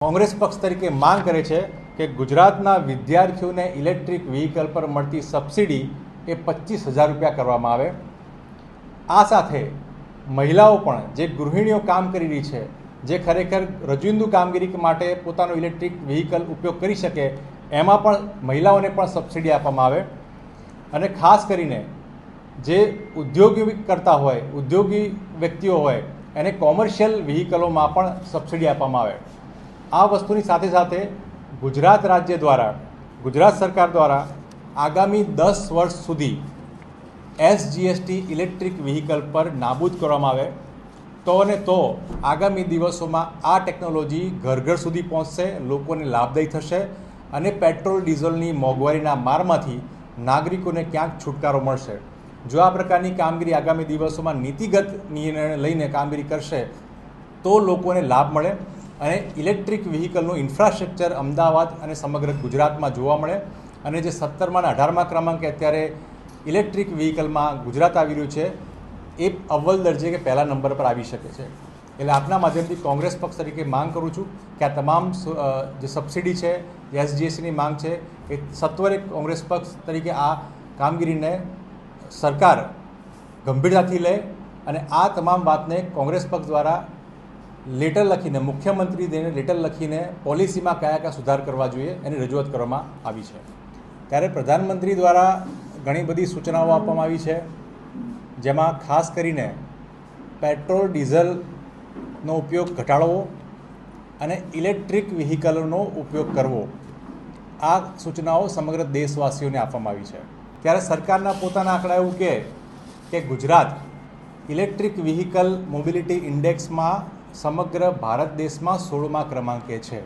કોંગ્રેસ પક્ષ તરીકે માંગ કરે છે કે ગુજરાતના વિદ્યાર્થીઓને ઇલેક્ટ્રિક વ્હીકલ પર મળતી સબસિડી એ 25,000 રૂપિયા કરવામાં આવે। આ સાથે મહિલાઓ પણ જે ગૃહિણીઓ કામ કરી રહી છે, જે ખરેખર રોજિંદુ કામગીરી માટે પોતાનો ઇલેક્ટ્રિક વ્હીકલ ઉપયોગ કરી શકે, એમાં પણ મહિલાઓને પણ સબસિડી આપવામાં આવે। અને ખાસ કરીને જે ઉદ્યોગી કરતા હોય, ઉદ્યોગી વ્યક્તિઓ હોય, એને કોમર્શિયલ વ્હીકલોમાં પણ સબસિડી આપવામાં આવે। આ વસ્તુની સાથે સાથે ગુજરાત રાજ્ય દ્વારા, ગુજરાત સરકાર દ્વારા આગામી 10 વર્ષ સુધી SGST ઇલેક્ટ્રિક વ્હીકલ પર નાબૂદ કરવામાં આવે તો આગામી દિવસોમાં આ ટેકનોલોજી ઘર ઘર સુધી પહોંચશે, લોકોને લાભદાયી થશે અને પેટ્રોલ ડીઝલની મોંઘવારીના મારમાંથી નાગરિકોને ક્યાંક છુટકારો મળશે। જો આ પ્રકારની કામગીરી આગામી દિવસોમાં નીતિગત નિર્ણય લઈને કામગીરી કરશે તો લોકોને લાભ મળે અને ઇલેક્ટ્રિક વ્હીકલનું ઇન્ફ્રાસ્ટ્રક્ચર અમદાવાદ અને સમગ્ર ગુજરાતમાં જોવા મળે અને જે 17મા અને 18મા ક્રમાંકે અત્યારે ઇલેક્ટ્રિક વ્હીકલમાં ગુજરાત આવી રહ્યું છે એ અવ્વલ દરજ્જે કે પહેલા નંબર પર આવી શકે છે। એટલે આપના માધ્યમથી કોંગ્રેસ પક્ષ તરીકે માંગ કરું છું કે આ તમામ જે સબસિડી છે, SGSTની માંગ છે, એ સત્વરે કોંગ્રેસ પક્ષ તરીકે આ કામગીરીને સરકાર ગંભીરતાથી લે અને આ તમામ વાતને કોંગ્રેસ પક્ષ દ્વારા લેટર લખીને, મુખ્યમંત્રીને લેટર લખીને પોલિસીમાં કયા કયા સુધાર કરવા જોઈએ એની રજૂઆત કરવામાં આવી છે। ત્યારે પ્રધાનમંત્રી દ્વારા ઘણી બધી સૂચનાઓ આપવામાં આવી છે, જેમાં ખાસ કરીને પેટ્રોલ ડીઝલનો ઉપયોગ ઘટાડવો અને ઇલેક્ટ્રિક વ્હીકલોનો ઉપયોગ કરવો, આ સૂચનાઓ સમગ્ર દેશવાસીઓને આપવામાં આવી છે। ત્યારે સરકારના પોતાના આંકડા એવું કહે કે ગુજરાત ઇલેક્ટ્રિક વ્હીકલ મોબિલિટી ઇન્ડેક્સમાં સમગ્ર ભારત દેશમાં 16મા ક્રમાંકે છે।